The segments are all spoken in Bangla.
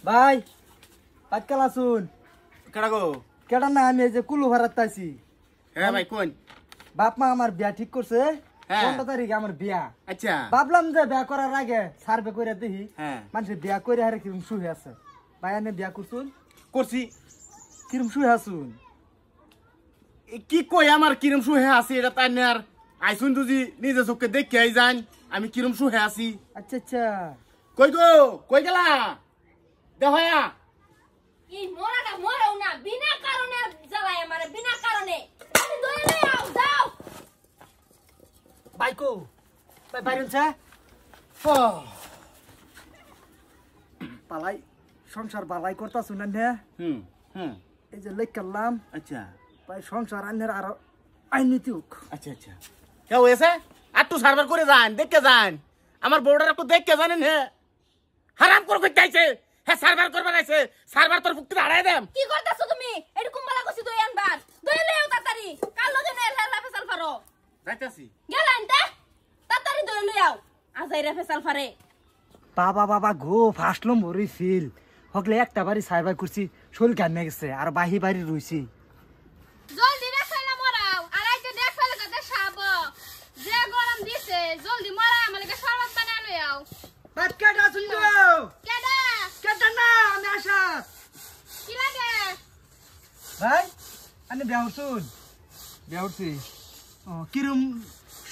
ভাই আজকাল আসুন কেডা গো? কেডা না আমি এই যে কুলু ভাড়াত আছি। হ্যাঁ ভাই কোন? বাপ মা আমার বিয়া ঠিক করছে, হ্যাঁ। 15 তারিখে আমার বিয়া। আচ্ছা ভাবলাম যে বিয়া করার আগে সার্ভে করে দেখি হ্যাঁ মানুষের বিয়া করে হারে কিরম শুয়ে আছে। ভাই আনে বিয়া করছুন করছি। কিরম শুয়ে আসুন? কি কই আমার কিরম সুহে আছি এটা তাই না আর আইসুন তুজি নিজে চোখে দেখে আই যান আমি কিরম সুহে আছি। আচ্ছা আচ্ছা কই গো কই গেলা দেহয়া? এই মোরাটা মরাও না বিনা কারণে জ্বালায় আমারে বিনা কারণে। তুমি দইলে আও যাও। বাইকো ভাই বাইরন চা পালাই সংসার বালাই করতাছুন না। হুম হুম এই যে লেখ করলাম আচ্ছা ভাই সংসার আনের আর আইনীতিক। আচ্ছা আচ্ছা কেউ হয়েছে একটু সার্ভার করে যান দেখে যান আমার বোর্ডার একটু দেখে জানেন হ্যাঁ হারাম করে কই চাইছে হ্যাঁ সার্ভার করবার আইছে সার্ভার তোর ফুকতে হারাই দেম। কি করতাছো তুমি? এরকম বালা কইছি দই আনবার। দইলে আও তাড়াতাড়ি। কাল লগে নে হেলা ফেসাল ফারো। যাইতাছি গেলান তে তাড়াতাড়ি দইলে আও। আজাইরা ফেসাল ফারে। বাবা বাবা গো ফাসলম ভরি ফিল হকলে একটা বাড়ি সাইবাই করছি শরীর গান গেছে আর বাহি বাড়ি রইছি। জলদি রে ফেলা মরাও। আর আইতে দেখ ফেলে কত সাব। যে গরম দিছে জলদি মরা আমাকে শরবত বানায় লই আও। বাট কেডা শুনছো? কেডা? কেডা না আমি আশা। কি লাগে? ভাই আনে বিয়া হরছুন? বিয়া হরছি। ও কিরম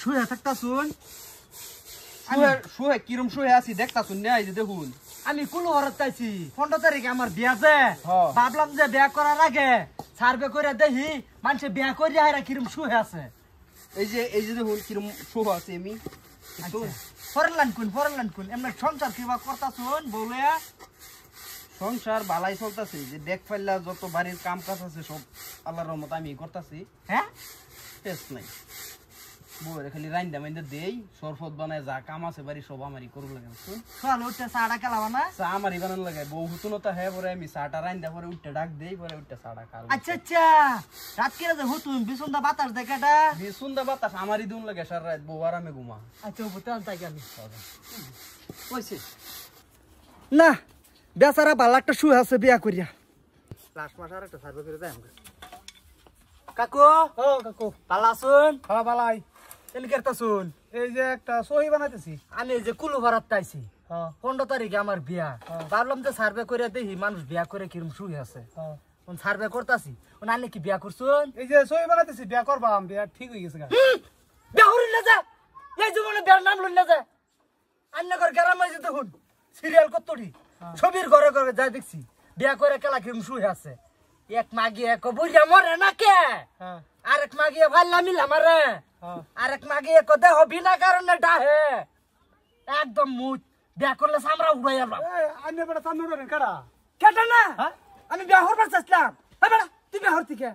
শুয়ে থাকতা শুন? শুয়ে কিরম শুয়ে আছি দেখতা শুন না এই যে দেখুন আমি কুলো হরত চাইছি 15 তারিখে আমার বিয়া যে ভাবলাম যে বিয়া করার আগে সার্ভে করে দেখি মানুষে বিয়া করে হারা কিরম শুয়ে আছে। এই যে দেখুন কিরম শুয়ে আছি আমি ফরলান কোন এমন সংসার কিবা করতা শুন বলে সংসার বালাই চলতেছে যে দেখ ফাইলা যত বাড়ির কাম কাজ আছে সব আল্লাহর রহমত আমি করতেছি। হ্যাঁ টেস্ট নাই বউরে খালি রাইন্দা মাইন্দা দেই সরফত বানায় যা কাম আছে বাড়ি সব আমারই করু লাগে বুঝছো। সকাল উঠতে চাটা খেলাবা না? চা আমারই বানানো লাগে বউ হুতুন তো হ্যাঁ পরে আমি চাটা রাইন্দা পরে উঠতে ডাক দেই পরে উঠতে চাটা খাল। আচ্ছা আচ্ছা রাত কেটে যে হুতুন বিছন্দা বাতাস দেখাটা সুন্দর বাতাস আমারই দুন লাগে সারা রাত বউ আরামে ঘুমা। আচ্ছা বুঝতে তাই আমি কইছে না বেচারা ভালো একটা শুয়ে আছে বিয়া করিয়া লাস্ট মাস আর একটা সার্ভে করে দেয় কাকু। ও কাকু ভালো আছুন? হ্যাঁ বালাই তেল কেরতা শুন এই যে একটা সহি বানাইতেছি। আমি এই যে কুলু ভাড়াত চাইছি 15 তারিখে আমার বিয়া। ভাবলাম যে সার্ভে করে দেখি মানুষ বিয়া করে কিরম শুয়ে আছে। সার্ভে করতাছি আনে কি বিয়া করছুন? এই যে সহি বানাইতেছি বিয়া করবা বিয়া ঠিক হয়ে গেছে। বিয়া হরিল না যা এই জীবনে বিয়ার নাম লইল না যা আন্নাগর গ্রাম হয়েছে দেখুন সিরিয়াল কতটি ছবির ঘরে ঘরে যাই দেখছি বিয়া করে কেলা কিরম শুয়ে আছে। এক মাগিয়ে এক বুড়িয়া মরে না কে আরেক মাগিয়ে ভাল্লা মিলা মারে আরেক মাগিয়ে এক দেহ বিনা কারণে ডাহে একদম মুখ বিয়া করলে সামরা উড়াই আলবা। আন্য বেটা চান্দু ধরেন কারা কেটা না আমি বিয়া হরবার চাইছিলাম বেটা তুই বিয়া হরতি কে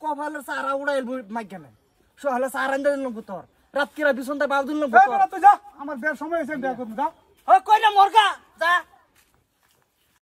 কভালে সারা উড়াই মাইকে সোহালে সারা দিন তোর রাত কিরা বিছন্দা বাবদুল তুই যা আমার বিয়ার সময় হয়েছে বিয়া করবো যা। কইনা মরগা যা